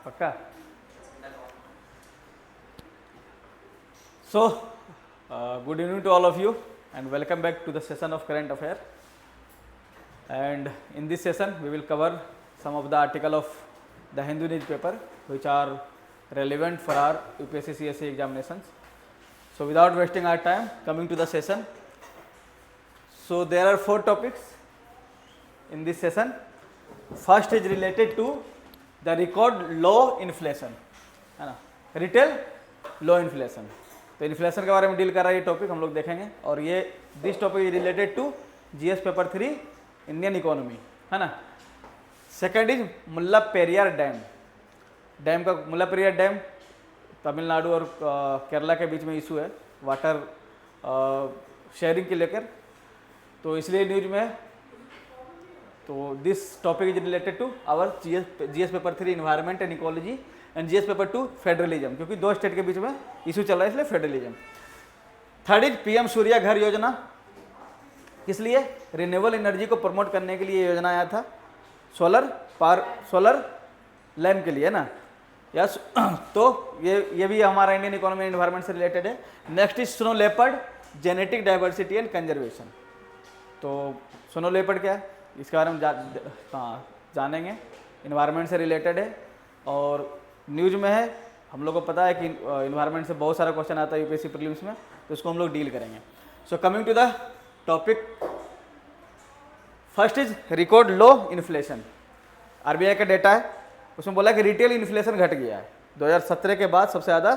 पक्का। So, good evening to all of you and welcome back to the session of current affair. And in this session we will cover some of the article of the Hindu newspaper which are relevant for our UPSC CSE examinations. So without wasting our time, coming to the session. So there are 4 topics in this session. First is related to the record low inflation, है ना, retail लो inflation. तो inflation के बारे में deal कर रहा है ये टॉपिक हम लोग देखेंगे. और ये this topic is related to GS paper 3 Indian economy, है ना. Second is Mulla Periyar dam. Dam का मुल्ला पेरियार डैम तमिलनाडु और केरला के बीच में इशू है वाटर शेयरिंग के लेकर, तो इसलिए न्यूज में. तो this topic is related to our GS paper 3 environment and ecology and GS paper 2 federalism, क्योंकि 2 स्टेट के बीच में इशू चल रहा है इसलिए federalism. Third is PM Surya घर योजना. किस लिए? रिन्यूएबल एनर्जी को प्रमोट करने के लिए योजना आया था, सोलर लैम्प के लिए, ना. यस. तो ये भी हमारा इंडियन इकोनॉमी एंड एनवायरमेंट से रिलेटेड है. Next is snow leopard genetic diversity and conservation. तो स्नो लेपर्ड क्या है इसके बारे में जानेंगे. इन्वायरमेंट से रिलेटेड है और न्यूज में है. हम लोग को पता है कि इन्वायरमेंट से बहुत सारा क्वेश्चन आता है यूपीएससी प्रीलिम्स में, तो इसको हम लोग डील करेंगे. So coming to the topic, first is record low inflation. RBI का डेटा है, उसमें बोला कि रिटेल इन्फ्लेशन घट गया है. 2017 के बाद सबसे ज़्यादा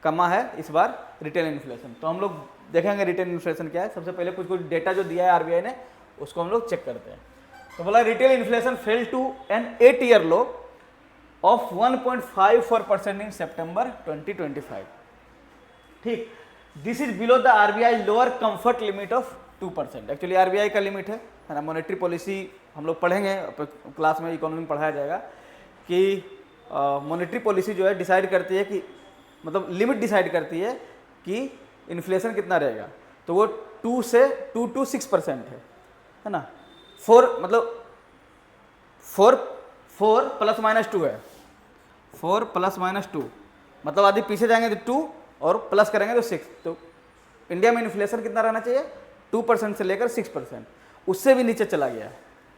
कमा है इस बार रिटेल इन्फ्लेशन. तो हम लोग देखेंगे रिटेल इन्फ्लेशन क्या है. सबसे पहले कुछ डेटा जो दिया है आरबीआई ने उसको हम लोग चेक करते हैं. तो बोला retail inflation fell to an 8-year low of 1.54% in September 2025. ठीक, this is below the RBI lower comfort limit of 2%. Actually RBI का लिमिट है ना. मॉनेटरी पॉलिसी हम लोग पढ़ेंगे क्लास में, इकोनॉमी में पढ़ाया जाएगा कि मॉनेटरी पॉलिसी जो है डिसाइड करती है कि मतलब लिमिट डिसाइड करती है कि इन्फ्लेशन कितना रहेगा. तो वो 2 से 2 to 6% है ना. 4 मतलब 4 +-2 है. 4 +-2 मतलब आदि पीछे जाएंगे तो 2 और प्लस करेंगे तो 6. तो इंडिया में इन्फ्लेशन कितना रहना चाहिए? 2% से लेकर 6%. उससे भी नीचे चला गया है.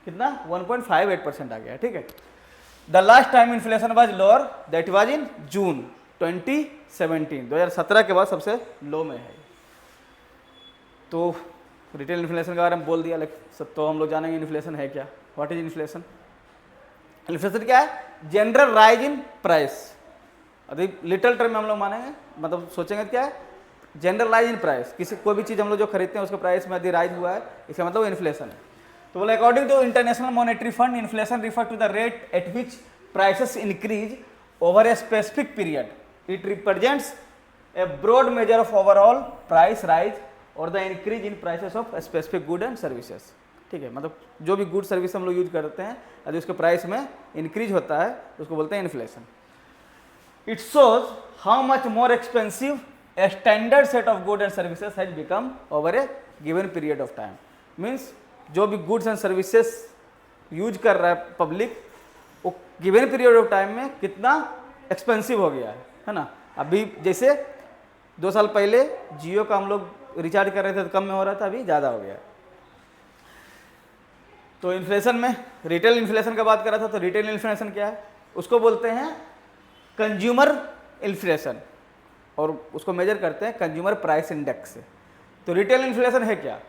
कितना? 1.58% आ गया है. ठीक है. The last time inflation was lower that was in June 2017. 2017 के बाद सबसे लो में है. तो रिटेल इन्फ्लेशन के बारे में बोल दिया, लेकिन तो हम लोग जानेंगे इन्फ्लेशन है क्या. What is inflation? इन्फ्लेशन क्या है? General rise in price. अभी लिटल टर्म में हम लोग मानेंगे, मतलब सोचेंगे क्या है? General rise in price. किसी कोई भी चीज़ हम लोग जो खरीदते हैं उसका प्राइस में यदि राइज हुआ है, इसका मतलब इन्फ्लेशन है. तो बोले according to International Monetary Fund inflation refer to the rate at which prices increase over a specific period. It represents a broad measure of overall price rise और the increase in prices of specific good and services. ठीक है, मतलब जो भी good service हम लोग use करते हैं यदि उसके प्राइस में इंक्रीज होता है तो उसको बोलते हैं inflation. It shows how much more expensive a standard set of good and services has become over a given period of time. Means जो भी गुड्स एंड सर्विसेज यूज कर रहा है पब्लिक, वो गिवन पीरियड ऑफ टाइम में कितना expensive हो गया है ना. अभी जैसे 2 साल पहले जियो का हम लोग रिचार्ज कर रहे थे तो कम में हो रहा था, अभी ज़्यादा हो गया. तो इन्फ्लेशन में रिटेल इन्फ्लेशन का बात कर रहा था. तो रिटेल इन्फ्लेशन क्या है? उसको बोलते हैं कंज्यूमर इन्फ्लेशन और उसको मेजर करते हैं कंज्यूमर प्राइस इंडेक्स से. तो रिटेल इन्फ्लेशन है क्या?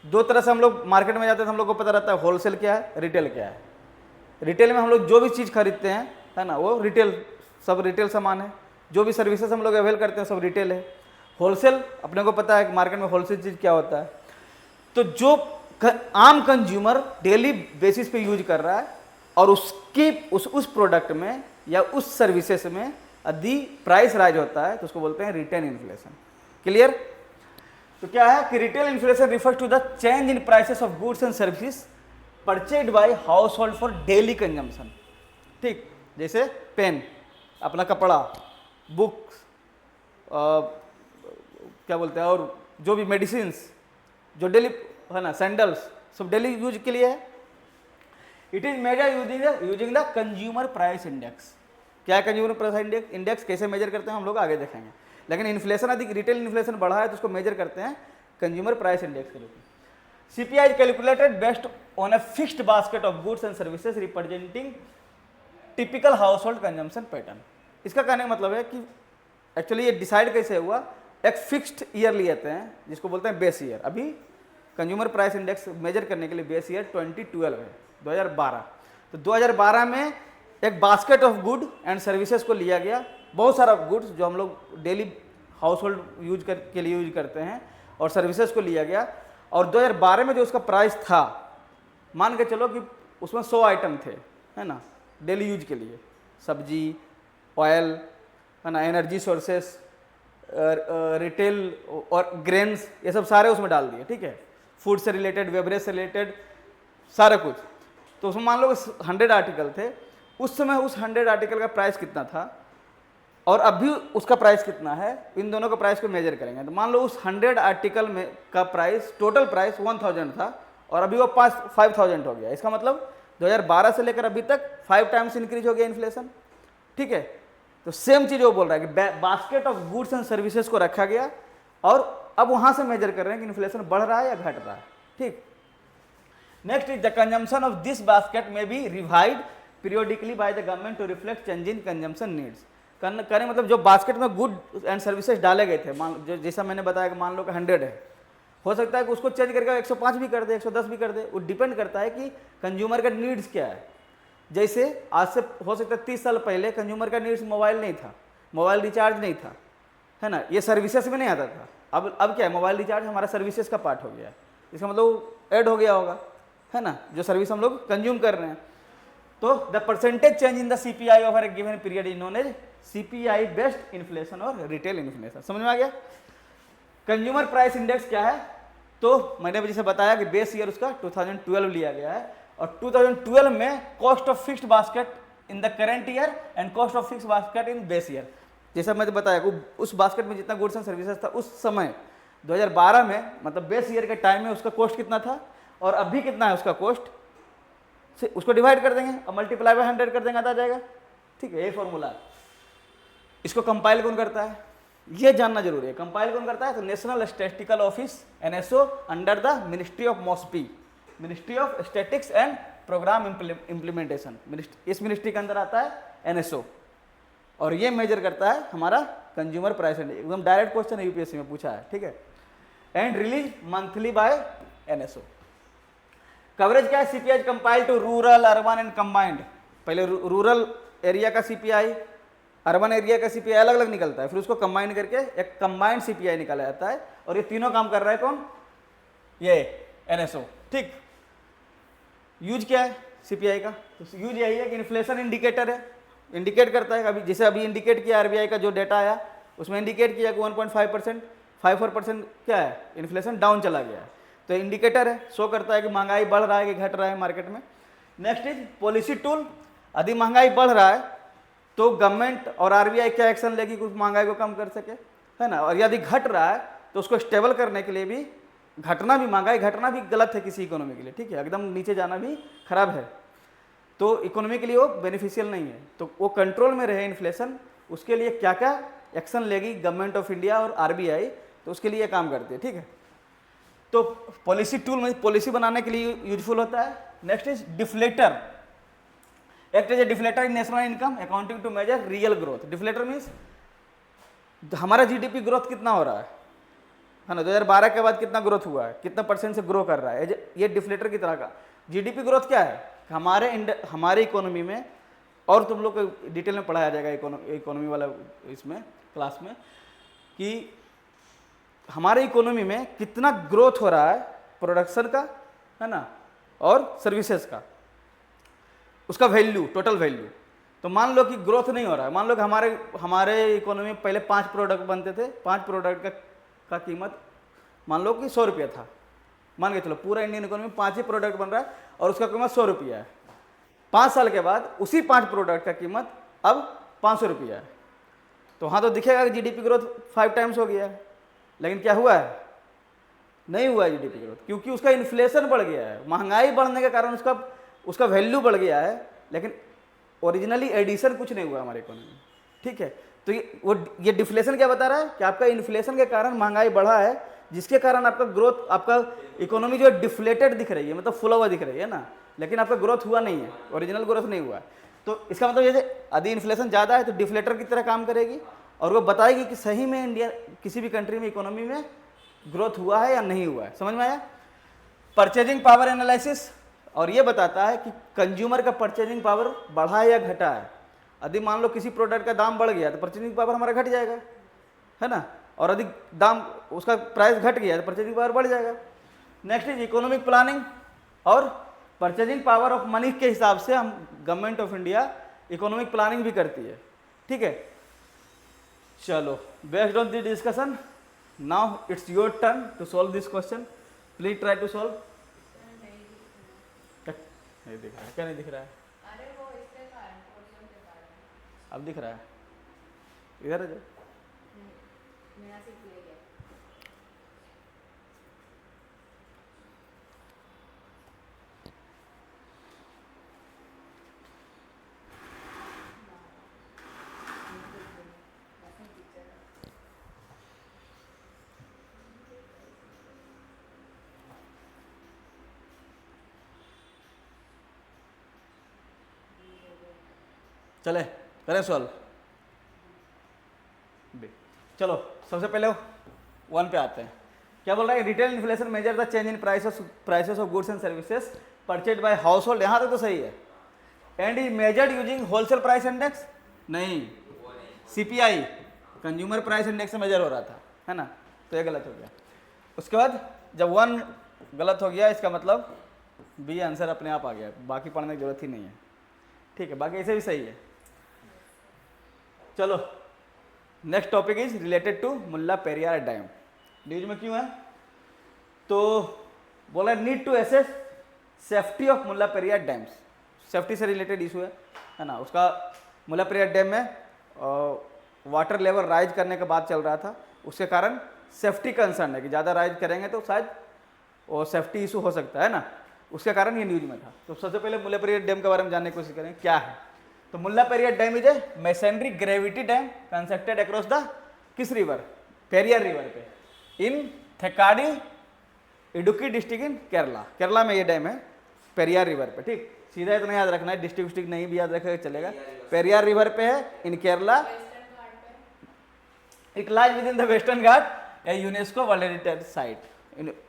2 तरह से हम लोग मार्केट में जाते हैं तो हम लोग को पता रहता है होलसेल क्या है, रिटेल क्या है. रिटेल में हम लोग जो भी चीज़ खरीदते हैं, है ना, वो रिटेल, सब रिटेल सामान है. जो भी सर्विसेज हम लोग अवेल करते हैं सब रिटेल है. होलसेल अपने को पता है कि मार्केट में होलसेल चीज़ क्या होता है. तो जो आम कंज्यूमर डेली बेसिस पे यूज कर रहा है और उसकी उस प्रोडक्ट में या उस सर्विसेज में यदि प्राइस राइज होता है तो उसको बोलते हैं रिटेल इन्फ्लेशन. क्लियर? तो क्या है कि retail inflation refers to the change in prices of goods and services purchased by household for daily consumption. ठीक, जैसे पेन, अपना कपड़ा, बुक्स, क्या बोलते हैं, और जो भी मेडिसिन जो डेली है ना, सैंडल्स, सब डेली यूज के लिए है. It is measure using the consumer price index. क्या है कंज्यूमर प्राइस इंडेक्स, कैसे मेजर करते हैं हम लोग आगे देखेंगे। लेकिन इन्फ्लेशन अधिक रिटेल इन्फ्लेशन बढ़ा है तो उसको मेजर करते हैं कंज्यूमर प्राइस इंडेक्स के रूप में। CPI is calculated based on a fixed basket of goods and services representing typical household consumption pattern। इसका कहने का मतलब है कि एक्चुअली ये डिसाइड कैसे हुआ, एक फिक्स्ड ईयर लेते हैं जिसको बोलते हैं बेस ईयर। अभी कंज्यूमर प्राइस इंडेक्स मेजर करने के लिए बेस ईयर 2012 है, 2012। तो 2012 में एक basket of good and services को लिया गया, बहुत सारा गुड्स जो हम लोग डेली हाउस होल्ड के लिए यूज करते हैं, और सर्विसेज को लिया गया। और 2012 में जो उसका प्राइस था, मान के चलो कि उसमें 100 आइटम थे, है ना, डेली यूज के लिए, सब्जी, ऑयल, है ना, एनर्जी सोर्सेस, रिटेल और ग्रेन्स, ये सब सारे उसमें डाल दिए, ठीक है, फूड से रिलेटेड, बेवरेज से रिलेटेड, सारा कुछ। तो उसमें मान लो 100 आर्टिकल थे, उस समय उस 100 आर्टिकल का प्राइस कितना था और अभी उसका प्राइस कितना है, इन दोनों का प्राइस को मेजर करेंगे। तो मान लो उस 100 आर्टिकल में का प्राइस, टोटल प्राइस 1000 था और अभी वो 5000 हो गया। इसका मतलब 2012 से लेकर अभी तक 5 टाइम्स इंक्रीज हो गया इन्फ्लेशन, ठीक है। तो सेम चीज़ वो बोल रहा है कि basket of goods and services को रखा गया और अब वहाँ से मेजर कर रहे हैं कि इन्फ्लेशन बढ़ रहा है या घट रहा है, ठीक। Next is the consumption of this basket may be revised periodically by the government to reflect change in consumption needs. करने मतलब जो बास्केट में गुड एंड सर्विसेज डाले गए थे, मान जो जैसा मैंने बताया कि मान लो कि 100 है, हो सकता है कि उसको चेंज करके 105 भी कर दे, 110 भी कर दे, वो डिपेंड करता है कि कंज्यूमर का नीड्स क्या है। जैसे आज से हो सकता है 30 साल पहले कंज्यूमर का नीड्स मोबाइल नहीं था, मोबाइल रिचार्ज नहीं था, है ना, ये सर्विसेज में नहीं आता था। अब क्या है, मोबाइल रिचार्ज हमारा सर्विसेज का पार्ट हो गया है, इसका मतलब ऐड हो गया होगा, है ना, जो सर्विस हम लोग कंज्यूम कर रहे हैं। तो the percentage change in the CPI over a given period is known as CPI based inflation और रिटेल इन्फ्लेशन। समझ में आ गया। कंज्यूमर प्राइस इंडेक्स क्या है, तो मैंने जैसे बताया कि बेस ईयर उसका 2012 लिया गया है और 2012 में cost of fixed basket in the current year and cost of fixed basket in base year, जैसा मैंने बताया उस बास्केट में जितना गुड्स एंड सर्विसेज था उस समय 2012 में, मतलब बेस ईयर के टाइम में उसका कॉस्ट कितना था और अभी कितना है उसका कॉस्ट, से उसको डिवाइड कर देंगे और मल्टीप्लाई बाय 100 कर देंगे, आता जाएगा, ठीक है। ये फॉर्मूला है। इसको कंपाइल कौन करता है, ये जानना जरूरी है। कंपाइल कौन करता है, तो national statistical office NSO under the ministry of MOSPI, ministry of statistics and programme implementation. इस मिनिस्ट्री के अंदर आता है NSO और ये मेजर करता है हमारा कंज्यूमर प्राइस इंडेक्स। एकदम डायरेक्ट क्वेश्चन है, UPSC में पूछा है, ठीक है। And release monthly by NSO। Coverage क्या है, CPI compile to rural, urban and combined. पहले रूरल एरिया का CPI, अर्बन एरिया का CPI अलग अलग निकलता है, फिर उसको कंबाइन करके एक कंबाइंड CPI निकाला जाता है और ये तीनों काम कर रहा है कौन, ये NSO, ठीक। यूज क्या है CPI का, तो यूज यही है कि इन्फ्लेशन इंडिकेटर है, इंडिकेट करता है। अभी जैसे अभी इंडिकेट किया RBI का जो डेटा आया उसमें इंडिकेट किया कि 1.5%, 54% क्या है, इन्फ्लेशन डाउन चला गया है, तो इंडिकेटर है, शो करता है कि महंगाई बढ़ रहा है कि घट रहा है मार्केट में। Next is policy tool. यदि महंगाई बढ़ रहा है तो गवर्नमेंट और RBI क्या एक्शन लेगी कि उस महंगाई को कम कर सके, है ना, और यदि घट रहा है तो उसको स्टेबल करने के लिए भी, घटना भी, महंगाई घटना भी गलत है किसी इकोनॉमी के लिए, ठीक है, एकदम नीचे जाना भी खराब है, तो इकोनॉमी के लिए वो बेनिफिशियल नहीं है। तो वो कंट्रोल में रहे इन्फ्लेशन, उसके लिए क्या क्या एक्शन लेगी गवर्नमेंट ऑफ इंडिया और RBI, तो उसके लिए काम करती है, ठीक है। तो पॉलिसी टूल में पॉलिसी बनाने के लिए यूजफुल होता है। Next is deflator. Act as a deflator in national income accounting to measure real growth. Deflator means हमारा GDP ग्रोथ कितना हो रहा है ना, 2012 के बाद कितना ग्रोथ हुआ है, कितना % से ग्रो कर रहा है, ये डिफ्लेटर की तरह का। GDP ग्रोथ क्या है, हमारे इकोनॉमी में, और तुम लोग को डिटेल में पढ़ाया जाएगा इकोनॉमी वाला इसमें क्लास में, कि हमारे इकोनॉमी में कितना ग्रोथ हो रहा है प्रोडक्शन का, है ना, और सर्विसेज का, उसका वैल्यू, टोटल वैल्यू। तो मान लो कि ग्रोथ नहीं हो रहा है, मान लो कि हमारे इकोनॉमी में पहले 5 प्रोडक्ट बनते थे, 5 प्रोडक्ट का कीमत मान लो कि 100 रुपया था, मान के चलो पूरा इंडियन इकोनॉमी में 5 ही प्रोडक्ट बन रहा है और उसका कीमत 100 रुपया है। 5 साल के बाद उसी 5 प्रोडक्ट का कीमत अब 500 रुपया है, तो वहाँ तो दिखेगा कि GDP ग्रोथ 5 टाइम्स हो गया है। लेकिन क्या हुआ है, नहीं हुआ है GDP ग्रोथ, क्योंकि उसका इन्फ्लेशन बढ़ गया है, महंगाई बढ़ने के कारण उसका वैल्यू बढ़ गया है, लेकिन ओरिजिनली एडिशन कुछ नहीं हुआ हमारे इकोनॉमी में, ठीक है। तो ये डिफ्लेशन क्या बता रहा है कि आपका इन्फ्लेशन के कारण महंगाई बढ़ा है, जिसके कारण आपका ग्रोथ, आपका इकोनॉमी जो है डिफ्लेटेड दिख रही है, मतलब फुला हुआ दिख रही है ना, लेकिन आपका ग्रोथ हुआ नहीं है, ओरिजिनल ग्रोथ नहीं हुआ है। तो इसका मतलब ये यदि इन्फ्लेशन ज़्यादा है तो डिफ्लेटर की तरह काम करेगी और वो बताएगी कि सही में इंडिया किसी भी कंट्री में इकोनॉमी में ग्रोथ हुआ है या नहीं हुआ है। समझ में आया? परचेजिंग पावर एनालिसिस, और ये बताता है कि कंज्यूमर का परचेजिंग पावर बढ़ा है या घटा है। यदि मान लो किसी प्रोडक्ट का दाम बढ़ गया तो परचेजिंग पावर हमारा घट जाएगा, है ना, और यदि दाम उसका प्राइस घट गया तो परचेजिंग पावर बढ़ जाएगा। नेक्स्ट इज इकोनॉमिक प्लानिंग, और परचेजिंग पावर ऑफ मनी के हिसाब से हम government of India economic planning भी करती है, ठीक है। चलो, based on this discussion now it's your turn to solve this question. Please try to solve. नहीं दिख रहा है, क्या नहीं दिख रहा है? अरे वो इसके कारण, पोडियम के कारण। अब दिख रहा है, इधर आ जाओ। मेरा सिर्फ ले गया। चले करें सॉल्व। चलो सबसे पहले वन पे आते हैं। क्या बोल रहा है? Retail inflation measure the change in prices of goods and services purchase by house hold. यहाँ तक तो सही है। And is measured using wholesale price index, नहीं, सीपीआई कंज्यूमर प्राइस इंडेक्स से मेजर हो रहा था, है ना, तो ये गलत हो गया। उसके बाद जब वन गलत हो गया, इसका मतलब बी आंसर अपने आप आ गया, बाकी पढ़ने की जरूरत ही नहीं है, ठीक है, बाकी ऐसे भी सही है। चलो next topic is related to Mulla Periyar dam. News में क्यों है? तो बोला need to assess safety of Mulla Periyar dams, safety से रिलेटेड इशू है ना। उसका मुल्ला पेरियार डैम में वाटर लेवल राइज करने का बात चल रहा था, उसके कारण सेफ्टी कंसर्न है कि ज़्यादा राइज करेंगे तो शायद वो सेफ्टी इशू हो सकता है ना, उसके कारण ये न्यूज में था। तो सबसे पहले मुल्ला पेरियार डैम के बारे में जानने की कोशिश करें क्या है। तो Mulla Periyar dam is a masonry gravity dam constructed across the किस रिवर? पेरियार रिवर पे, in Thekkady Idukki district in Kerala. Kerala में ये डैम है पेरियार रिवर पे, ठीक, सीधा इतना याद रखना है, डिस्ट्रिक्ट नहीं भी याद रखेगा चलेगा। पेरियार रिवर पे है in Kerala, it lies within the Western Ghat, a UNESCO world heritage site,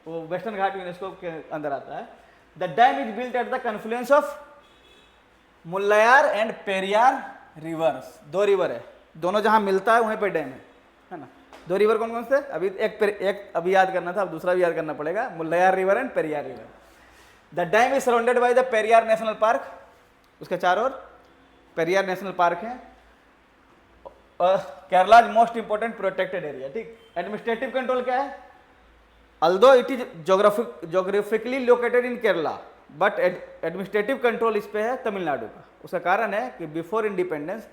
वो वेस्टर्न घाट यूनेस्को के अंदर आता है। The dam is built at the confluence of Mullayar and Periyar rivers. दो रिवर है, दोनों जहां मिलता है वहीं पर डैम है ना। दो रिवर कौन कौन से? अभी एक अभी याद करना था, अब दूसरा भी याद करना पड़ेगा, Mullayar river and Periyar river. The dam is surrounded by the Periyar National Park, उसके चारों ओर पेरियार नेशनल पार्क है, Kerala most important protected area, ठीक। एडमिनिस्ट्रेटिव कंट्रोल क्या है? Although it is geographically located in Kerala but administrative control इस पे है तमिलनाडु का। उसका कारण है कि बिफोर इंडिपेंडेंस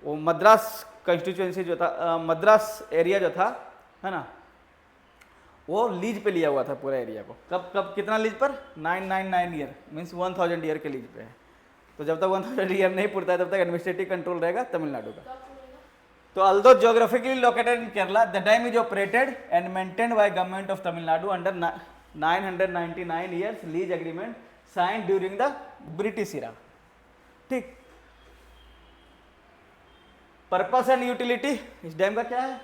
वो मद्रास कंस्टिट्यूएंसी जो था, मद्रास एरिया जो था, है ना, वो लीज पे लिया हुआ था पूरा एरिया को। कब कितना लीज पर? 999 ईयर, मीन्स 1000 ईयर के लीज पे है। तो जब तक 1000 ईयर नहीं पूरता है तब तक एडमिनिस्ट्रेटिव कंट्रोल रहेगा तमिलनाडु का। तो although geographically located in Kerala, the dam is operated and maintained by government of Tamil Nadu under 999 years lease agreement signed during the British era, ठीक। पर्पस एंड यूटिलिटी इस dam का क्या है?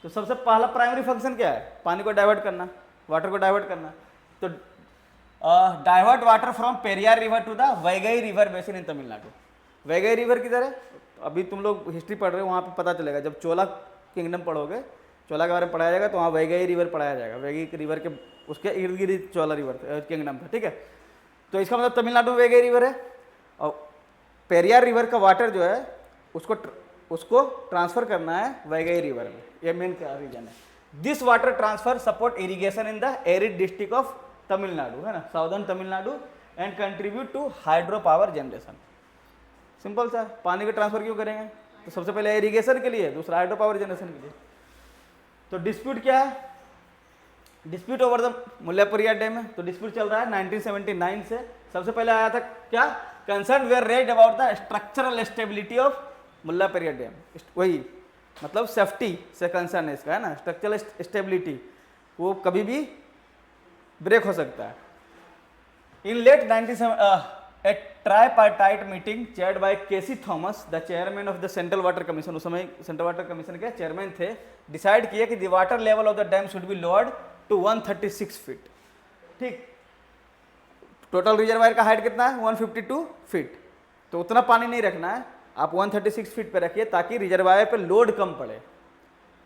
तो सबसे पहला प्राइमरी फंक्शन क्या है? पानी को डाइवर्ट करना, वाटर को डाइवर्ट करना। तो divert water from Periyar river to the Vaigai river basin in Tamil Nadu. Vaigai river किधर है? अभी तुम लोग हिस्ट्री पढ़ रहे हो, वहाँ पे पता चलेगा। जब चोला किंगडम पढ़ोगे, चोला के बारे में पढ़ाया जाएगा तो वहाँ वैगई रिवर पढ़ाया जाएगा। वैगई रिवर के उसके इर्द गिर्द चोला रिवर किंगडम था, ठीक है। तो इसका मतलब तमिलनाडु में वैगई रिवर है, और पेरियार रिवर का वाटर जो है उसको ट्रांसफर करना है वैगई रिवर में, ये मेन रीजन है। This water transfer support irrigation in the arid district of Tamil Nadu, है ना, southern Tamil Nadu, and contribute to hydro power generation. Simple सा, पानी का ट्रांसफर क्यों करेंगे? तो सबसे पहले इरिगेशन के लिए, दूसरा हाइड्रो पावर जनरेशन के लिए। तो डिस्प्यूट क्या है? Dispute over the Mulla Periyar dam है। तो डिस्प्यूट चल रहा है 1979 से। सबसे पहले आया था क्या? Concern were raised about the structural stability of Mullaperiyar dam, वही मतलब सेफ्टी से कंसर्न है इसका, है ना, स्ट्रक्चरल स्टेबिलिटी, वो कभी भी ब्रेक हो सकता है। इन late 97 a tripartite meeting chaired by Casey Thomas, the chairman of the Central Water Commission, उस समय सेंट्रल वाटर कमीशन के चेयरमैन थे, डिसाइड किए कि the water level of the dam should be lowered to 136 feet. ठीक, total reservoir का height कितना है 152 फीट, तो उतना पानी नहीं रखना है, आप 136 फीट पे रखिए ताकि रिजर्वायर पे लोड कम पड़े,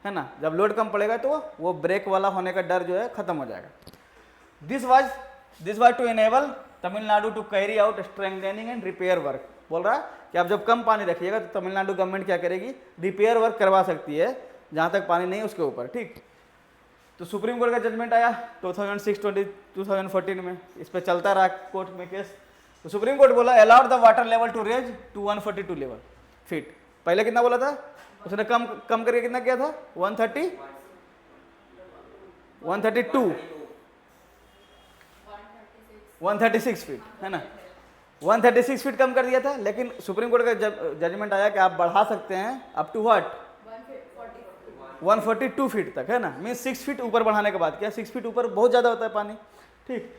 है ना, जब लोड कम पड़ेगा तो वो ब्रेक वाला होने का डर जो है खत्म हो जाएगा। This was to enable Tamil Nadu to carry out strengthening and repair work, बोल रहा है कि आप जब कम पानी रखिएगा तो तमिलनाडु गवर्नमेंट क्या करेगी, रिपेयर वर्क करवा सकती है जहाँ तक पानी नहीं उसके ऊपर। ठीक, तो सुप्रीम कोर्ट का जजमेंट आया 2014 में, इस पर चलता रहा कोर्ट में केस, तो सुप्रीम कोर्ट बोला allowed the water level to raise to 142 level feet. पहले कितना बोला था उसने, कम करके कितना किया था 136 फीट, है ना, 136 फीट कम कर दिया था, लेकिन सुप्रीम कोर्ट का जजमेंट आया कि आप बढ़ा सकते हैं अप टू व्हाट 142 फीट तक, है ना, मीन्स 6 फीट ऊपर बढ़ाने के बाद, क्या 6 फीट ऊपर बहुत ज़्यादा होता है पानी। ठीक,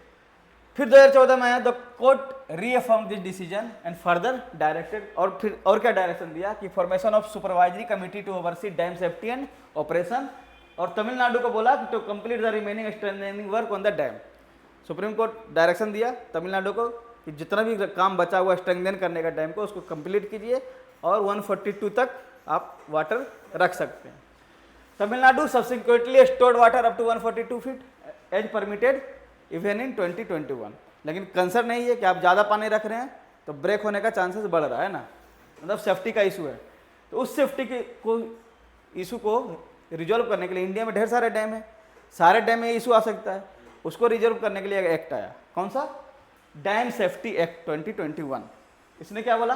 फिर 2014 में आया, the court reaffirm this decision and further directed, और फिर और क्या डायरेक्शन दिया कि formation of supervisory committee to oversee dam safety and operation, और तमिलनाडु को बोला कि to complete the remaining strengthening work on the dam. Supreme court direction दिया तमिलनाडु को कि जितना भी काम बचा हुआ स्ट्रेंथन करने का डैम को उसको कंप्लीट कीजिए और 142 तक आप वाटर रख सकते हैं। Tamil Nadu subsequently stored water up to 142 feet as permitted even in 2021, लेकिन कंसर्न नहीं है कि आप ज़्यादा पानी रख रहे हैं तो ब्रेक होने का चांसेस बढ़ रहा है ना, मतलब सेफ्टी का इशू है। तो उस सेफ्टी के इशू को रिजॉल्व करने के लिए इंडिया में ढेर सारे डैम है, सारे डैम में इशू आ सकता है, उसको रिजॉल्व करने के लिए एक एक्ट आया, कौन सा, डैम सेफ्टी एक्ट 2021। इसने क्या बोला,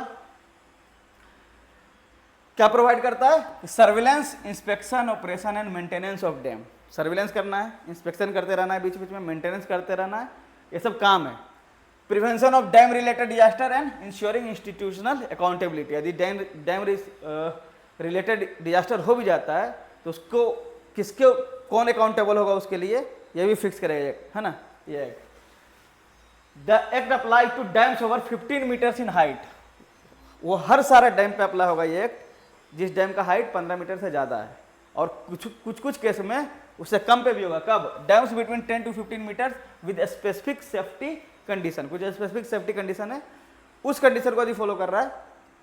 क्या प्रोवाइड करता है, surveillance, inspection, operation and maintenance of dam. Surveillance करना है, इंस्पेक्शन करते रहना है, बीच बीच में मेंटेनेंस करते रहना है, ये सब काम है। Prevention of dam related disaster and ensuring institutional accountability, यदि डैम रिलेटेड डिजास्टर हो भी जाता है तो उसको किसके कौन अकाउंटेबल होगा उसके लिए ये भी फिक्स करेगा, है ना, ये act. The act apply to dams over 15 metres in height, वो हर सारे डैम पे अप्लाई होगा ये एक्ट जिस डैम का हाइट 15 मीटर से ज़्यादा है, और कुछ केस में उससे कम पे भी होगा। कब, dams between 10 to 15 metres with specific safety condition, कुछ स्पेसिफिक सेफ्टी कंडीशन है, उस कंडीशन को यदि फॉलो कर रहा है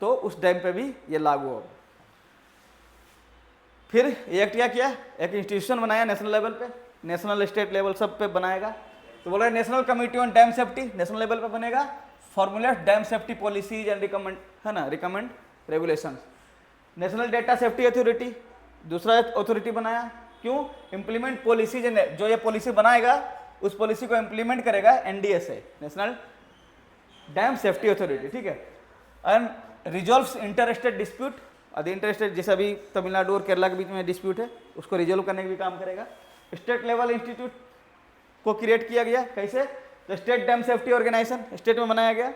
तो उस डैम पे भी ये लागू होगा। फिर ये एक्ट क्या किया, एक इंस्टीट्यूशन बनाया नेशनल लेवल पे, नेशनल स्टेट लेवल सब पे बनाएगा, तो बोल रहे national committee on dam safety, national level पे बनेगा, formulate dam safety policies and recommend, है ना, recommend regulation. National data safety authority, दूसरा अथॉरिटी बनाया, क्यों, इम्प्लीमेंट पॉलिसीज, जो ये पॉलिसी बनाएगा उस पॉलिसी को इम्प्लीमेंट करेगा NDSA, national dam safety authority. ठीक है, and resolves inter state dispute, यदि इंटर स्टेट, जैसे अभी तमिलनाडु और केरला के बीच में डिस्प्यूट है उसको रिजोल्व करने का भी काम करेगा। स्टेट लेवल इंस्टीट्यूट को क्रिएट किया गया, कैसे, तो state dam safety organisation state में बनाया गया,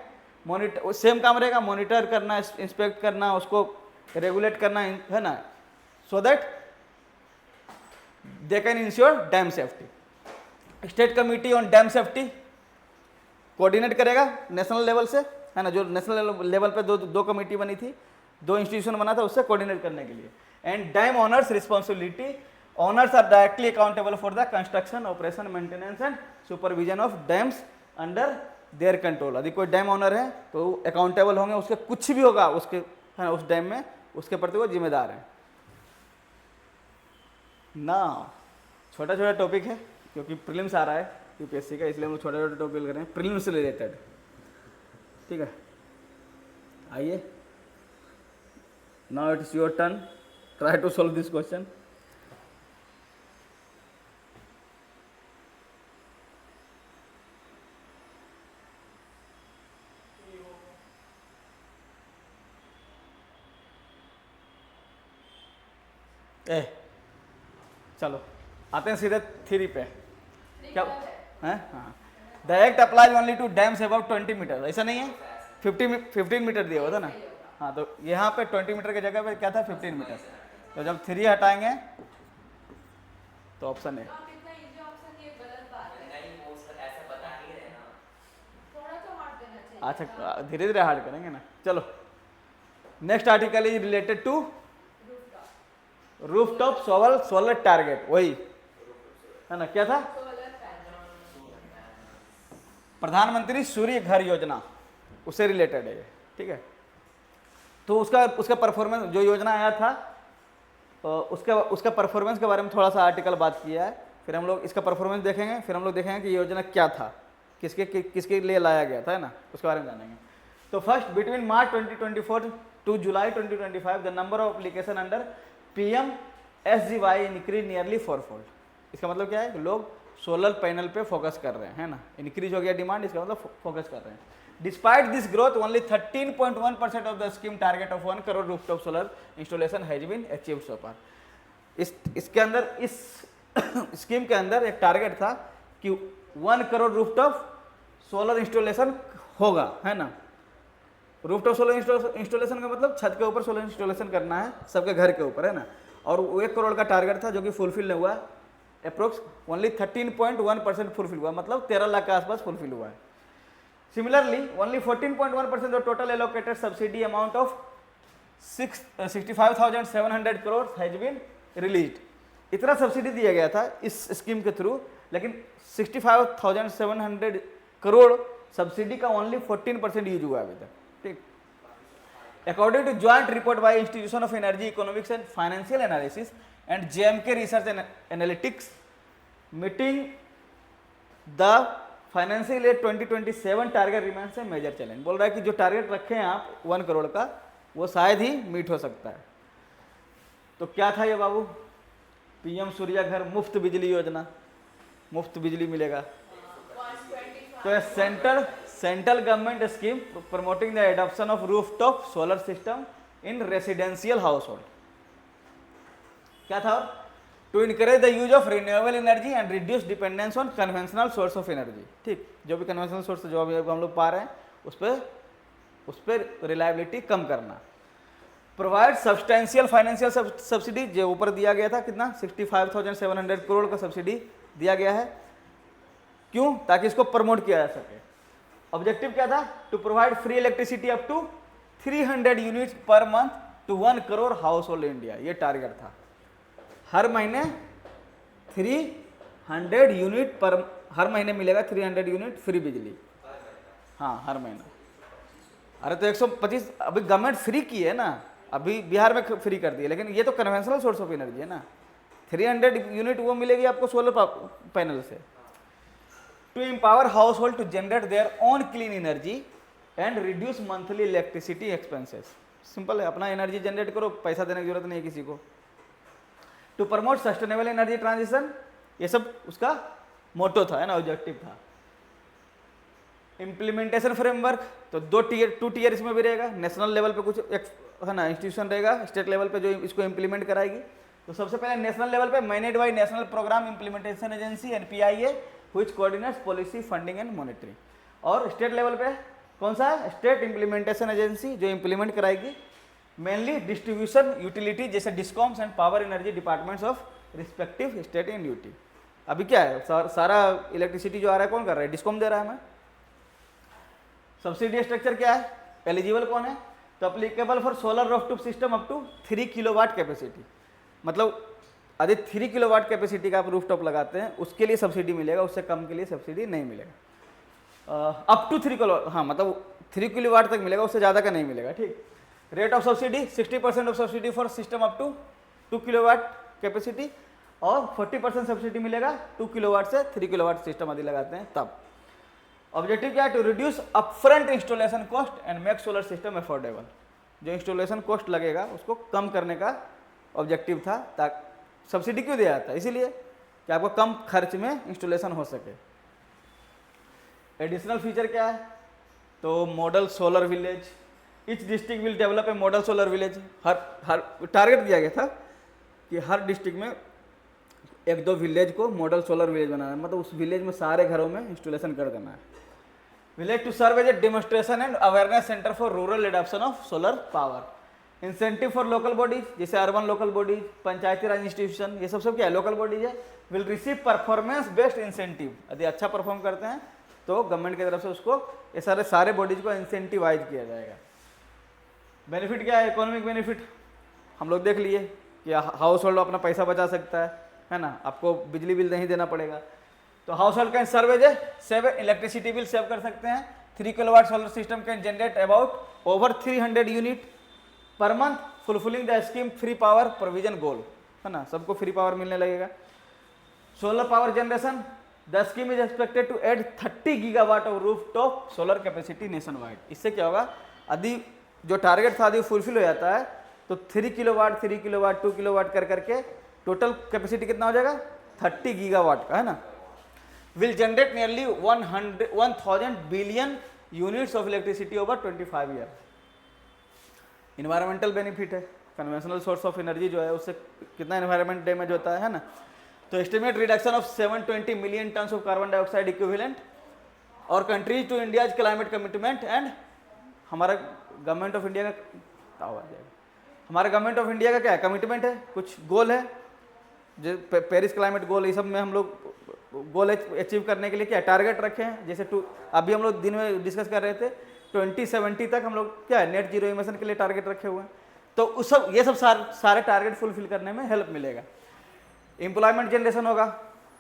मॉनिटर सेम काम रहेगा, मॉनिटर करना, इंस्पेक्ट करना, उसको रेगुलेट करना, है ना, so that they can ensure dam safety. State committee on dam safety coordinate करेगा नेशनल लेवल से, है ना, जो नेशनल लेवल पे दो कमिटी बनी थी, दो इंस्टीट्यूशन बना था उससे कोऑर्डिनेट करने के लिए। And dam honours responsibility, owners are directly accountable for the construction, operation, maintenance and supervision of dams under their control। यदि कोई डैम ऑनर है तो अकाउंटेबल होंगे, उसके कुछ भी होगा उसके, है, उस डैम में उसके प्रति वो जिम्मेदार है ना। छोटा छोटा टॉपिक है क्योंकि प्रीलिम्स आ रहा है यूपीएससी का, इसलिए हम लोग छोटे छोटे टॉपिक कर रहे हैं प्रीलिम्स से रिलेटेड। ठीक है, आइए, now it's your turn, try to solve this question. चलो आते हैं सीधे थ्री पे, क्या है, हाँ, the act apply only to dams above 20 metre, ऐसा नहीं है, 15 मीटर दिया हुआ था ना। हाँ, तो यहाँ पे 20 मीटर की जगह पे क्या था 15 मीटर। तो जब 3 हटाएंगे तो ऑप्शन है। आप इतना इजी ऑप्शन ये गलत बात है। नहीं वो सर ऐसा बता नहीं रहे ना। थोड़ा तो हार्ड देना चाहिए था। अच्छा, धीरे धीरे हार्ड करेंगे ना। चलो, next article is related to rooftop rooftop solar target. वही है ना, क्या था? Solar panel. प्रधानमंत्री सूर्य घर योजना, उससे रिलेटेड है ये, ठीक है। तो उसका परफॉर्मेंस जो योजना आया था, उसका परफॉर्मेंस के बारे में थोड़ा सा आर्टिकल बात किया है। फिर हम लोग इसका परफॉर्मेंस देखेंगे, फिर हम लोग देखेंगे कि ये योजना क्या था, किसके लिए लाया गया था, है ना, उसके बारे में जानेंगे। तो first, between March 2024 to July 2025 the number of application under PMSGY increase nearly 4-fold। इसका मतलब क्या है कि लोग सोलर पैनल पे फोकस कर रहे हैं, है ना, इंक्रीज हो गया डिमांड, इसका मतलब फोकस कर रहे हैं। Despite this growth only 13.1% of the scheme target of 1 crore rooftop solar installation has been achieved so far. इसके अंदर, इस स्कीम के अंदर एक टारगेट था कि 1 करोड़ रूफटॉप सोलर इंस्टॉलेशन होगा, है ना। रूफटॉप सोलर इंस्टॉलेशन का मतलब छत के ऊपर सोलर इंस्टॉलेशन करना है सबके घर के ऊपर, है ना। और वो 1 करोड़ का टारगेट था जो कि फुलफिल नहीं हुआ। अप्रोक्स ओनली 13.1% फुलफिल हुआ, मतलब 13 लाख के आसपास फुलफिल हुआ है। Similarly only 14.1% of total allocated subsidy amount of 65,700 crore has been released. इतना सब्सिडी दिया गया था इस स्कीम के थ्रू, लेकिन 65,700 करोड़ सब्सिडी का ओनली 14% यूज हुआ अभी तक, ठीक। According to joint report by institution of energy economics and financial analysis and JMK research and analytics meeting the financial year 2027 target remains a major challenge. बोल रहा है कि जो टारगेट रखे हैं आप 1 करोड़ का, वो शायद ही मीट हो सकता है। तो क्या था ये बाबू? PM सूर्या घर मुफ्त बिजली योजना, मुफ्त बिजली मिलेगा। तो central government scheme promoting the adoption of rooftop solar system in residential household. क्या था? To encourage the use of renewable energy and reduce dependence on conventional source of energy, ठीक। जो भी कन्वेंशनल सोर्स जो अभी हम लोग पा रहे हैं उस पर रिलायबिलिटी कम करना। प्रोवाइड सब्सटेंशियल फाइनेंशियल सब्सिडी, जो ऊपर दिया गया था कितना 65,700 करोड़ का सब्सिडी दिया गया है। क्यों? ताकि इसको प्रमोट किया जा सके। ऑब्जेक्टिव क्या था? To provide free electricity up to 300 units per month to 1 crore household India. ये टारगेट था। हर महीने 300 यूनिट पर, हर महीने मिलेगा 300 यूनिट फ्री बिजली। हाँ, हर महीना। अरे तो 125 अभी गवर्नमेंट फ्री की है ना, अभी बिहार में फ्री कर दी है, लेकिन ये तो कन्वेंशनल सोर्स ऑफ एनर्जी है ना। 300 यूनिट वो मिलेगी आपको सोलर पैनल से। To empower household to generate their own clean energy and reduce monthly electricity expenses. Simple है, अपना एनर्जी जनरेट करो, पैसा देने की जरूरत नहीं है किसी को। To promote sustainable energy transition, ये सब उसका मोटो था, है ना, ऑब्जेक्टिव था। इम्प्लीमेंटेशन फ्रेमवर्क, तो 2 टीयर इसमें भी रहेगा। नेशनल लेवल पे कुछ एक, है ना, इंस्टीट्यूशन रहेगा, स्टेट लेवल पे जो इसको इम्प्लीमेंट कराएगी। तो सबसे पहले नेशनल लेवल पे managed by national programme implementation agency NPIA which coordinates policy funding and monitoring. और स्टेट लेवल पे कौन सा है? स्टेट इम्प्लीमेंटेशन एजेंसी, जो इम्प्लीमेंट कराएगी मेनली डिस्ट्रीब्यूशन यूटिलिटी जैसे discoms and power energy departments of respective state and UT. अभी क्या है, सारा इलेक्ट्रिसिटी जो आ रहा है कौन कर रहा है? डिस्कॉम दे रहा है हमें। सब्सिडी स्ट्रक्चर क्या है? एलिजिबल कौन है? तो applicable for solar rooftop system up to 3 kilowatt capacity. मतलब यदि 3 किलोवाट कैपेसिटी का आप रूफटॉप लगाते हैं उसके लिए सब्सिडी मिलेगा, उससे कम के लिए सब्सिडी नहीं मिलेगा। अप टू 3 किलो, हाँ मतलब 3 किलोवाट तक मिलेगा, उससे ज़्यादा का नहीं मिलेगा, ठीक। Rate of subsidy 60% of subsidy for system up to 2 kilowatt capacity, और 40% सब्सिडी मिलेगा 2 किलोवाट से 3 किलोवाट सिस्टम यदि लगाते हैं तब। ऑब्जेक्टिव क्या है? To reduce upfront installation cost and make solar system affordable. जो इंस्टॉलेशन कॉस्ट लगेगा उसको कम करने का ऑब्जेक्टिव था। ताकि सब्सिडी क्यों दिया जाता है? इसीलिए कि आपको कम खर्च में इंस्टॉलेशन हो सके। एडिशनल फीचर क्या है? तो model solar village, each district will develop a model solar village. Her target दिया गया था कि हर डिस्ट्रिक्ट में 1-2 विलेज को मॉडल सोलर विलेज बनाना है, मतलब उस विलेज में सारे घरों में इंस्टॉलेशन कर देना है। Village to serve as a demonstration and awareness centre for rural adoption of solar power. Incentive for local bodies, जैसे urban local bodies, Panchayati Raj institution, ये सब क्या है, लोकल बॉडीज है, will receive performance based incentive. यदि अच्छा परफॉर्म करते हैं तो गवर्नमेंट की तरफ से उसको ये सारे बॉडीज को इंसेंटिवाइज किया जाएगा। बेनिफिट क्या है, इकोनॉमिक बेनिफिट हम लोग देख लिए कि हाउस होल्ड अपना पैसा बचा सकता है ना, आपको बिजली बिल नहीं देना पड़ेगा। तो household can serve as a save electricity bill save कर सकते हैं। 3 kilowatt solar system can generate about over 300 unit per month, fulfilling the scheme free power provision goal, है ना, सबको फ्री पावर मिलने लगेगा। Solar power generation, the scheme is expected to add 30 gigawatt of rooftop solar capacity nationwide. इससे क्या होगा, यदि जो टारगेट था यदि फुलफिल हो जाता है तो 3 किलोवाट 2 किलोवाट कर करके टोटल कैपेसिटी कितना हो जाएगा, 30 गीगावाट का, है ना। Will generate nearly 1000 billion units of electricity over 25 year. Environmental benefit है, कन्वेंशनल सोर्स ऑफ एनर्जी जो है उससे कितना एनवायरमेंट डैमेज होता है ना। तो estimate reduction of 720 million tons of carbon dioxide equivalent और countries to India's climate commitment. And हमारा गवर्नमेंट ऑफ इंडिया का हमारा गवर्नमेंट ऑफ इंडिया का क्या है, कमिटमेंट है, कुछ गोल है, जो पेरिस क्लाइमेट गोल, ये सब में हम लोग गोल अचीव करने के लिए क्या टारगेट रखे हैं। जैसे अभी हम लोग दिन में डिस्कस कर रहे थे 2070 तक हम लोग क्या है नेट जीरो इमिशन के लिए टारगेट रखे हुए हैं। तो उस सब ये सब सारे टारगेट फुलफिल करने में हेल्प मिलेगा। एम्प्लॉयमेंट जनरेशन होगा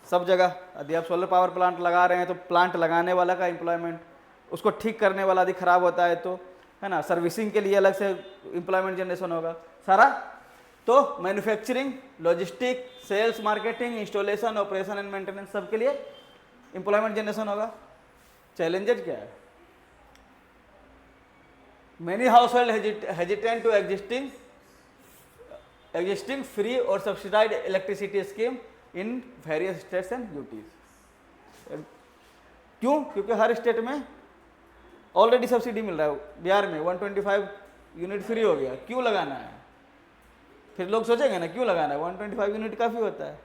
सब जगह, यदि आप सोलर पावर प्लांट लगा रहे हैं तो प्लांट लगाने वाला का एम्प्लॉयमेंट, उसको ठीक करने वाला यदि खराब होता है तो, है ना, सर्विसिंग के लिए अलग से एम्प्लॉयमेंट जनरेशन होगा सारा। तो manufacturing, logistic, sales, marketing, installation, operation and maintenance, सब के लिए एम्प्लॉयमेंट जनरेशन होगा। चैलेंजेस क्या है, many household hesitant to existing free और subsidised electricity scheme in various states and UTs. क्यों, क्योंकि हर स्टेट में ऑलरेडी सब्सिडी मिल रहा है। बिहार में 125 यूनिट फ्री हो गया, क्यों लगाना है, फिर लोग सोचेंगे ना क्यों लगाना है, 125 यूनिट काफ़ी होता है।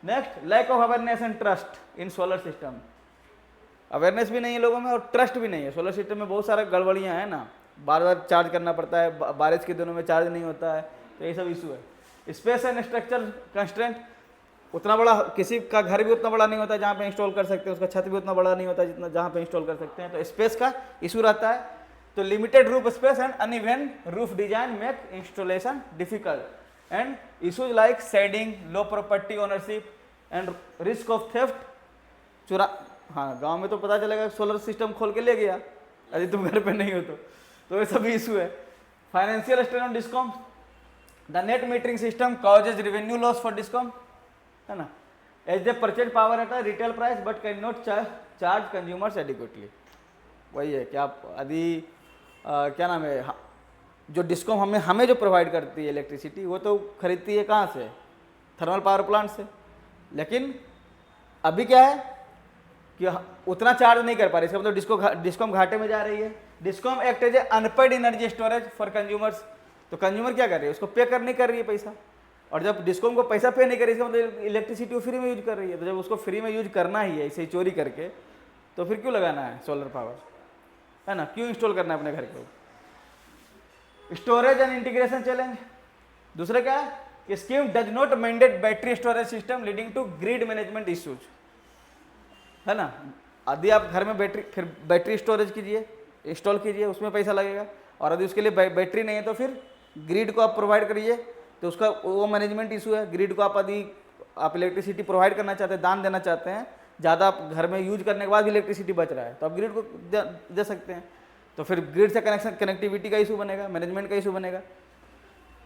Next, lack of awareness and trust in solar system. Awareness भी नहीं है लोगों में और ट्रस्ट भी नहीं है। सोलर सिस्टम में बहुत सारा गड़बड़ियाँ हैं ना, बार बार चार्ज करना पड़ता है, बारिश के दिनों में चार्ज नहीं होता है, तो ये सब इशू है। स्पेस एंड स्ट्रक्चर कंस्ट्रेंट, उतना बड़ा किसी का घर भी उतना बड़ा नहीं होता जहाँ पे इंस्टॉल कर सकते हैं, उसका छत भी उतना बड़ा नहीं होता जितना जहाँ पे इंस्टॉल कर सकते हैं, तो स्पेस का इशू रहता है। तो limited roof space and uneven roof design make installation difficult and issues like shading, low property ownership and risk of theft. हाँ, गांव में तो पता चलेगा सोलर सिस्टम खोल के ले गया यदि तुम घर पे नहीं हो तो ये सभी इशू है। Financial strain on discom, the net metering system causes revenue loss for discom, है ना, as they purchase power at a retail price but can not charge consumers adequately. वही है कि आप यदि क्या नाम है, जो डिस्कॉम हमें जो प्रोवाइड करती है इलेक्ट्रिसिटी, वो तो खरीदती है कहाँ से, थर्मल पावर प्लांट से। लेकिन अभी क्या है कि उतना चार्ज नहीं कर पा रही, इसका मतलब डिस्कॉम घाटे में जा रही है। Discom act as a unpaid energy storage for consumers. तो कंज्यूमर क्या कर रही है, उसको पे नहीं कर रही है पैसा, और जब डिस्कॉम को पैसा पे नहीं कर रही है, इसका मतलब इलेक्ट्रिसिटी वो फ्री में यूज कर रही है। तो जब उसको फ्री में यूज करना ही है इसे चोरी करके, तो फिर क्यों लगाना है सोलर पावर, है ना, क्यों इंस्टॉल करना है अपने घर के। स्टोरेज एंड इंटीग्रेशन चैलेंज, दूसरा क्या है कि scheme does not mandate battery storage system leading to grid management issues, है ना। यदि आप घर में बैटरी स्टोरेज कीजिए, इंस्टॉल कीजिए, उसमें पैसा लगेगा, और यदि उसके लिए बैटरी नहीं है तो फिर ग्रिड को आप प्रोवाइड करिए, तो उसका वो मैनेजमेंट इशू है। ग्रिड को यदि आप इलेक्ट्रिसिटी प्रोवाइड करना चाहते हैं, दान देना चाहते हैं, ज़्यादा आप घर में यूज करने के बाद भी इलेक्ट्रिसिटी बच रहा है, तो आप ग्रिड को दे सकते हैं। तो फिर ग्रिड से कनेक्टिविटी का इशू बनेगा, मैनेजमेंट का इशू बनेगा।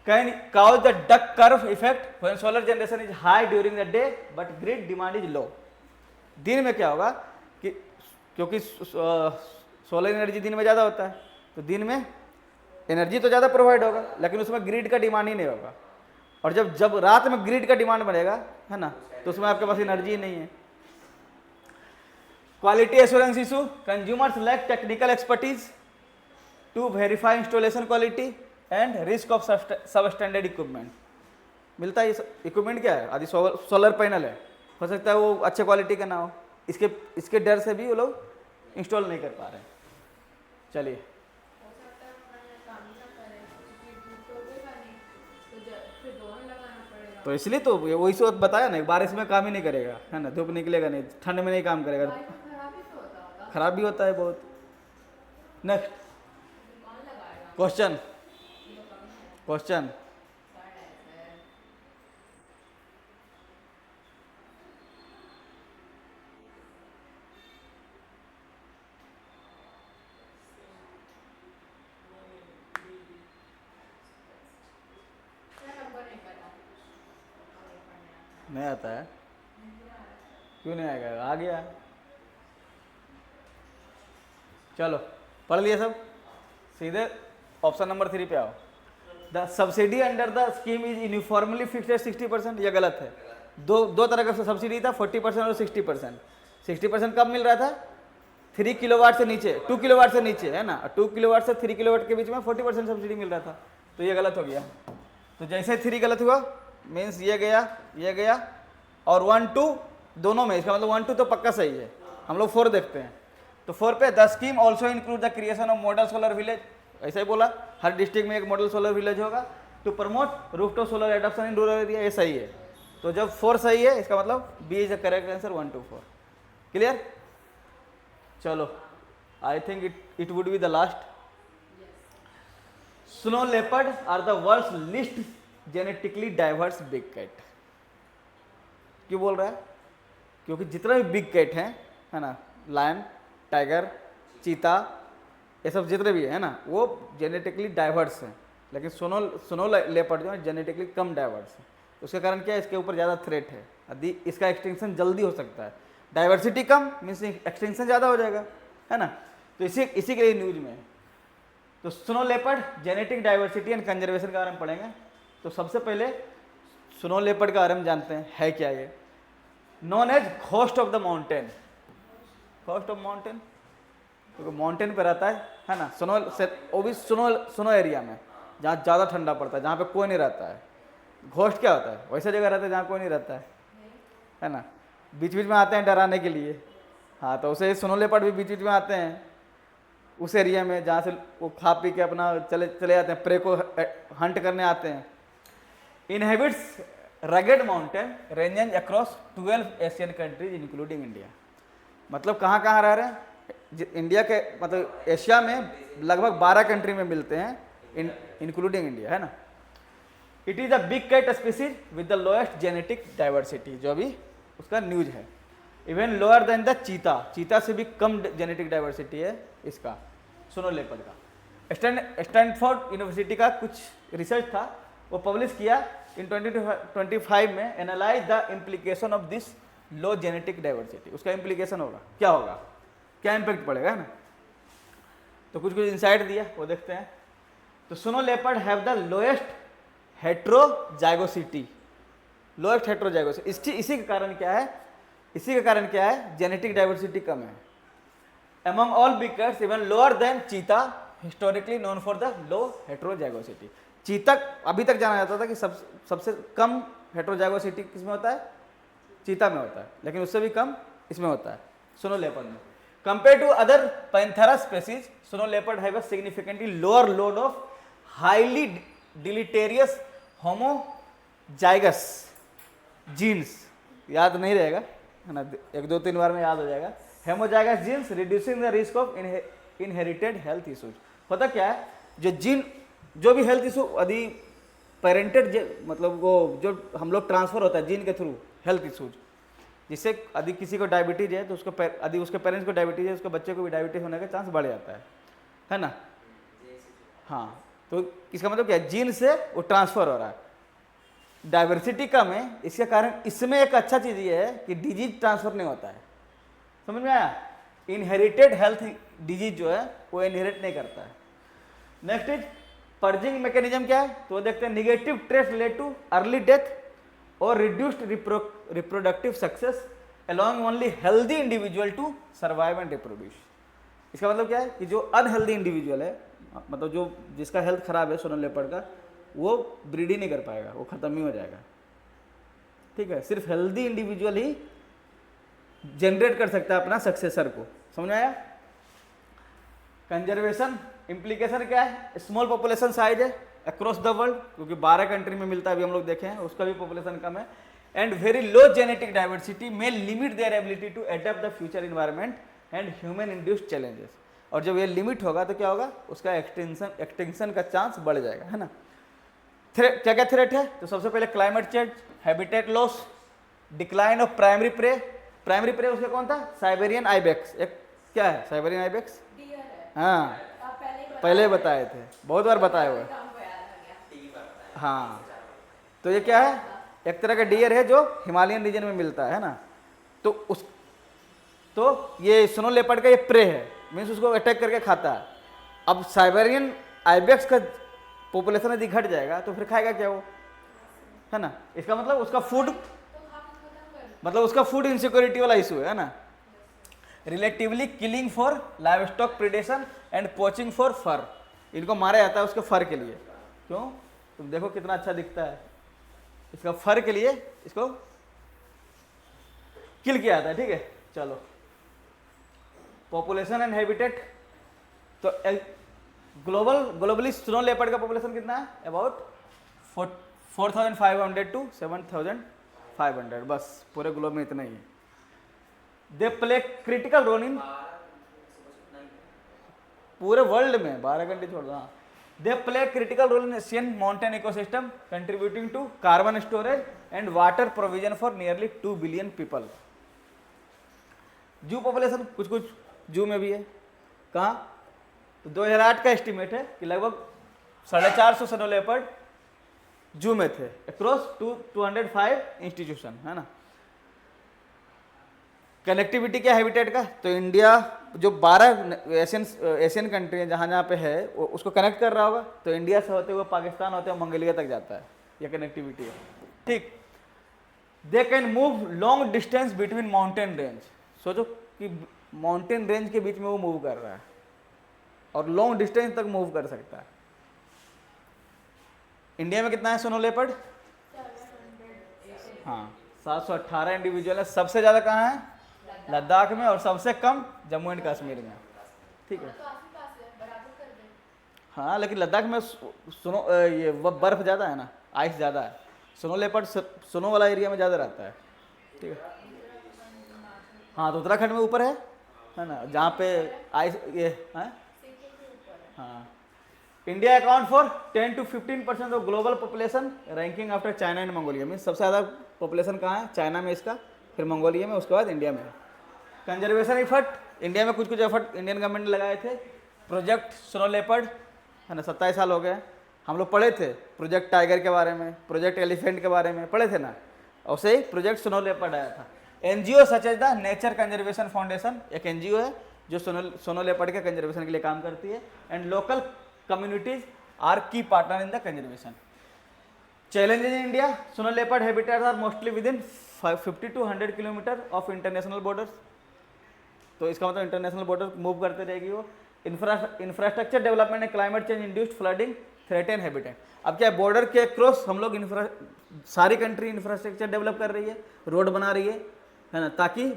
Can cause the duck curve effect when solar generation is high during the day but grid demand is low. दिन में क्या होगा कि क्योंकि सोलर एनर्जी दिन में ज़्यादा होता है, तो दिन में एनर्जी तो ज़्यादा प्रोवाइड होगा, लेकिन उसमें ग्रिड का डिमांड ही नहीं होगा। और जब रात में ग्रिड का डिमांड बढ़ेगा, है ना, तो उसमें आपके पास एनर्जी ही नहीं है। Quality assurance issue, consumers lack technical expertise to verify installation quality and risk of substandard equipment. मिलता है इक्विपमेंट क्या है, यदि सोलर पैनल है, हो सकता है वो अच्छे क्वालिटी का ना हो, इसके डर से भी वो लोग इंस्टॉल नहीं कर पा रहे हैं। चलिए हो सकता है अपना काम ही ना करे क्योंकि धूप तो उगेगा नहीं, तो फिर दोनों लगाना पड़ेगा। तो इसलिए तो वही से बताया ना, बारिश में काम ही नहीं करेगा, है ना, धूप निकलेगा नहीं, ठंड में नहीं काम करेगा, बाइक में खराब ही तो होता होगा। खराब भी होता है बहुत। नेक्स्ट कौन लगाएगा? क्वेश्चन, ये तो कम है। Question third answer. सर हमको नहीं पता, हमको नहीं पढ़ना आता। नहीं आता है, नहीं आ रहा। क्यों नहीं आएगा, आ गया। चलो पढ़ लिए सब, सीधे ऑप्शन नंबर 3 पे आओ। The subsidy under the scheme is uniformly fixed at 60%, यह गलत है। दो तरह का सब्सिडी था, 40% और 60%। 60% कब मिल रहा था? 3 किलोवाट से नीचे, 2 किलोवाट से नीचे, है ना, 2 किलोवाट से 3 किलोवाट के बीच में 40% सब्सिडी मिल रहा था, तो ये गलत हो गया। तो जैसे 3 गलत हुआ मीन्स ये गया, और 1 2 दोनों में, इसका मतलब 1 2 तो पक्का सही है। हम लोग 4 देखते हैं, तो 4 पे the scheme also include the creation of model solar village, ऐसा ही बोला, हर डिस्ट्रिक्ट में एक मॉडल सोलर विलेज होगा to promote rooftop solar adoption in rural area, ये सही है। तो जब 4 सही है, इसका मतलब B is the correct answer, 1 2 4। Clear? चलो I think it would be the last. Snow leopard are the world's least genetically diverse big cat. क्यों बोल रहा है? क्योंकि जितना भी बिग कैट है ना, लायन, टाइगर, चीता, ये सब जितने भी है ना, वो जेनेटिकली डाइवर्स हैं, लेकिन स्नो लेपर्ड जो है जेनेटिकली कम डाइवर्स है। उसके कारण क्या है? इसके ऊपर ज़्यादा थ्रेट है, यदि इसका एक्सटिंक्शन जल्दी हो सकता है। डाइवर्सिटी कम मीन्स एक्सटिंक्शन ज़्यादा हो जाएगा, है ना, तो इसी के लिए न्यूज में है। तो snow leopard genetic diversity and conservation के बारे में पढ़ेंगे। तो सबसे पहले स्नो लेपर्ड के बारे में जानते हैं, है क्या ये? Known as ghost of the mountain. Ghost of mountain क्योंकि माउंटेन पे रहता है ना, स्नो से, वो भी स्नो एरिया में जहाँ ज़्यादा ठंडा पड़ता है, जहाँ पे कोई नहीं रहता है। घोस्ट क्या होता है? वैसे जगह रहता है जहाँ कोई नहीं रहता है ना, बीच बीच में आते हैं डराने के लिए। हाँ, तो उसे स्नो लेपर्ड भी बीच बीच में आते हैं उस एरिया में जहाँ से वो खा पी के अपना चले जाते हैं, प्रे को हंट करने आते हैं। Inhabits rugged mountain ranges across 12 Asian countries including India. मतलब कहाँ कहाँ रह रहे हैं? इंडिया के, मतलब एशिया में लगभग 12 कंट्री में मिलते हैं, इंक्लूडिंग इंडिया, है ना। It is a big cat species with the lowest genetic diversity, जो भी उसका न्यूज है। इवन लोअर देन द चीता, चीता से भी कम जेनेटिक डाइवर्सिटी है इसका, स्नो लेपर्ड का। स्टैनफोर्ड यूनिवर्सिटी का कुछ रिसर्च था, वो पब्लिश किया इन 2025 में, analyse the implication of this low genetic diversity. उसका इम्प्लीकेशन होगा, क्या होगा, क्या इम्पैक्ट पड़ेगा, है ना। तो कुछ इंसाइट दिया, वो देखते हैं। तो snow leopard have the lowest heterozygosity, lowest heterozygosity. इसी के कारण क्या है? जेनेटिक डाइवर्सिटी कम है। Among all big cats even lower than cheetah, historically known for the low heterozygosity. चीता अभी तक जाना जाता था कि सबसे कम हेट्रोजाइगोसिटी किसमें होता है? चीता में होता है, लेकिन उससे भी कम इसमें होता है, स्नो लेपर्ड में। Compared to other Panthera species, snow leopard have a significantly lower load of highly deleterious homozygous genes। याद नहीं रहेगा, है ना, 1 2 3 बार में याद हो जाएगा। homozygous genes reducing the risk of inherited health issues। होता क्या है? जो जीन, जो भी हेल्थ इशू यदि पेरेंटेड, मतलब वो जो हम लोग ट्रांसफर होता है जीन के थ्रू, हेल्थ इशूज, जिससे यदि किसी को डायबिटीज है तो उसको, यदि उसके पेरेंट्स को डायबिटीज है, उसके बच्चे को भी डायबिटीज होने का चांस बढ़ जाता है ना। हाँ, तो इसका मतलब क्या है? जीन से वो ट्रांसफर हो रहा है। डाइवर्सिटी कम है, इसके कारण इसमें एक अच्छा चीज़ ये है कि डिजीज ट्रांसफर नहीं होता है। समझ में आया? इनहेरिटेड हेल्थ डिजीज जो है वो इनहेरिट नहीं करता है। नेक्स्ट इज पर्जिंग मैकेनिज्म क्या है? तो वो देखते हैं, negative traits relate to early death और reduced reproductive success along only healthy individual to survive and reproduce. इसका मतलब क्या है कि जो अनहेल्दी इंडिविजुअल है, मतलब जो जिसका हेल्थ खराब है स्नो लेपर्ड का, वो ब्रीड ही नहीं कर पाएगा, वो खत्म ही हो जाएगा। ठीक है, सिर्फ हेल्दी इंडिविजुअल ही जनरेट कर सकता है अपना सक्सेसर को। समझ आया? कंजर्वेशन इम्प्लीकेशन क्या है, स्मॉल पॉपुलेशन साइज है अक्रॉस द वर्ल्ड, क्योंकि 12 कंट्री में मिलता है, अभी हम लोग देखे हैं, उसका भी पॉपुलेशन कम है, and very low genetic diversity may limit their ability to adapt the future environment and human induced challenges. और जब ये लिमिट होगा तो क्या होगा, उसका एक्सटेंशन का चांस बढ़ जाएगा, है ना। थ्रेट क्या क्या थ्रेट है, तो सबसे पहले climate change, habitat loss, decline of primary prey उसका कौन था, साइबेरियन आइबेक्स, एक क्या है साइबेरियन आइबेक्स, डियर है, हाँ आप पहले बताए थे, बहुत बार बताए हुए। काम को याद आ गया। टीवी पर बताया। हाँ तो ये क्या है, एक तरह का डियर है जो हिमालयन रीजन में मिलता है ना। तो ये स्नो लेपर्ड का ये प्रे है, मीन्स उसको अटैक करके खाता है। अब साइबेरियन आइबेक्स का पॉपुलेशन यदि घट जाएगा तो फिर खाएगा क्या वो, है ना। इसका मतलब उसका फूड, तो खा के खत्म कर मतलब उसका फूड इनसिक्योरिटी वाला इशू है ना। Relatively killing for livestock predation and poaching for fur, इनको मारा जाता है उसके फर के लिए। क्यों, तुम देखो कितना अच्छा दिखता है, इसका फर के लिए इसको किल किया जाता है, ठीक है। चलो पॉपुलेशन एंड हैबिटेट, तो ग्लोबली स्नो लेपर्ड का पॉपुलेशन कितना है, अबाउट 4,500 टू 7,500, बस पूरे ग्लोब में इतना ही है। They play critical role in पूरे वर्ल्ड में, 12 घंटे छोड़ दो, हाँ। They play critical role in Asian mountain ecosystem contributing to carbon storage and water provision for nearly 2 billion people. Zoo population कुछ जू में भी है, कहाँ, तो 2008 का एस्टिमेट है कि लगभग 450 स्नो लेपर्ड जू में थे अक्रॉस 205 इंस्टीट्यूशन, है ना। कनेक्टिविटी क्या हैबिटेट का, तो इंडिया जो 12 एशियन कंट्री है जहाँ पे है उसको कनेक्ट कर रहा होगा, तो इंडिया से होते हुए पाकिस्तान होते हुए मंगोलिया तक जाता है, ये कनेक्टिविटी है, ठीक। They can move long distance between mountain range, सोचो कि माउंटेन रेंज के बीच में वो मूव कर रहा है और लॉन्ग डिस्टेंस तक मूव कर सकता है। इंडिया में कितना है स्नो लेपर्ड, 780। हाँ 718 इंडिविजुअल है। सबसे ज़्यादा कहाँ है, लद्दाख में, और सबसे कम जम्मू एंड कश्मीर में, ठीक है। तो आस-पास है, बराबर कर दें। हाँ लेकिन लद्दाख में सुनो ये बर्फ ज़्यादा है ना, आइस ज़्यादा है, स्नो लेपर्ड स्नो वाला एरिया में ज़्यादा रहता है, ठीक है। हाँ तो उत्तराखंड में ऊपर है ना, जहाँ पे आइस ये है, सिक्किम के ऊपर है। हाँ। India account for 10 to 15% of global population, ranking after China and Mongolia. Mean सबसे ज़्यादा पॉपुलेशन कहाँ है, चाइना में इसका, फिर मंगोलिया में, उसके बाद इंडिया में। कंजर्वेशन एफर्ट, इंडिया में कुछ एफर्ट इंडियन गवर्नमेंट ने लगाए थे। प्रोजेक्ट स्नो लेपर्ड, है ना, 27 साल हो गए, हम लोग पढ़े थे प्रोजेक्ट टाइगर के बारे में, प्रोजेक्ट एलिफेंट के बारे में पढ़े थे ना, और से ही प्रोजेक्ट स्नो लेपर्ड आया था। NGO such as the nature conservation foundation, एक एनजीओ है जो स्नो लेपर्ड के कंजर्वेशन के लिए काम करती है, and local communities are key partner in the conservation. Challenges in India, snow leopard habitats are mostly within 50 to 100 kilometre of international borders, तो इसका मतलब इंटरनेशनल बॉर्डर मूव करते रहेगी वो। Infrastructure development and climate change induced flooding threaten habitat. अब क्या है, border के क्रॉस हम लोग सारी कंट्री इंफ्रास्ट्रक्चर डेवलप कर रही है, रोड बना रही है ना, ताकि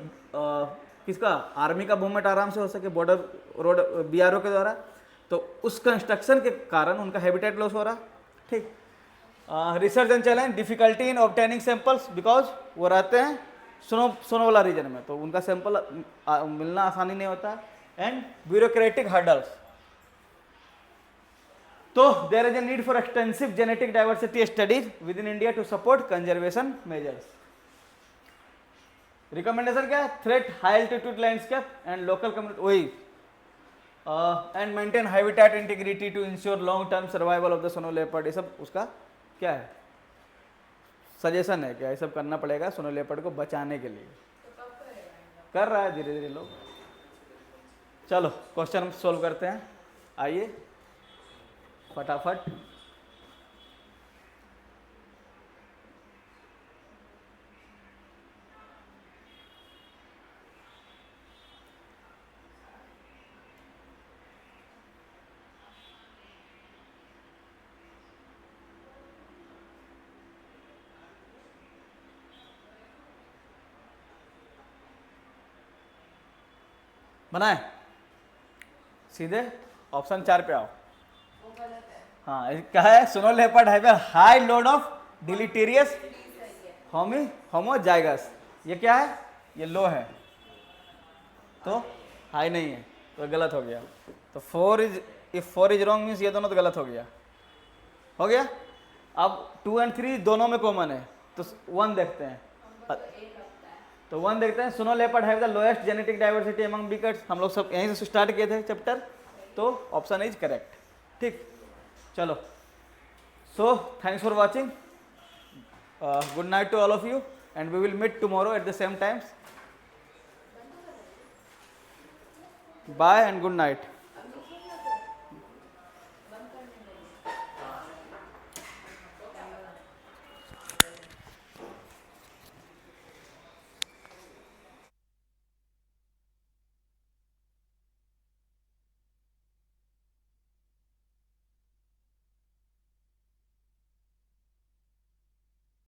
किसका, आर्मी का मूवमेंट आराम से हो सके बॉर्डर रोड बीआरओ के द्वारा, तो उस कंस्ट्रक्शन के कारण उनका हैबिटेट लॉस हो रहा, ठीक। Research and challenge, difficulty in obtaining samples, because वो रहते हैं स्नो वाला रीजन में, तो उनका सैंपल मिलना आसानी नहीं होता है, एंड ब्यूरोक्रेटिक हर्डल्स। तो there is a need for extensive genetic diversity studies within India to support conservation measures. Recommendation क्या है, threat high altitude landscape and local community, वही and maintain habitat integrity to ensure long term survival of the snow leopard. ये सब उसका क्या है, suggestion है, क्या ये सब करना पड़ेगा स्नो लेपर्ड को बचाने के लिए। तो कब करेगा इनका? कर रहा है धीरे धीरे लोग। चलो क्वेश्चन सोल्व करते हैं, आइए फटाफट। बनाए सीधे ऑप्शन 4 पे आओ। वो गलत है। हाँ, क्या है? Snow leopard have a high load of deleterious homozygous. ये क्या है? ये लो है, तो हाई नहीं है, तो गलत हो गया। तो 4 is, if 4 is wrong means ये दोनों तो गलत हो गया। हो गया। अब 2 और 3 दोनों में कॉमन है, तो 1 देखते हैं। हमको तो एक लगता है। तो 1 देखते हैं। Snow leopard have the lowest genetic diversity among big cats. हम लोग सब यहीं से स्टार्ट किए थे चैप्टर, तो ऑप्शन इज करेक्ट। ठीक, चलो। So thanks for watching, good night to all of you, and we will meet tomorrow at the same times. Bye and good night.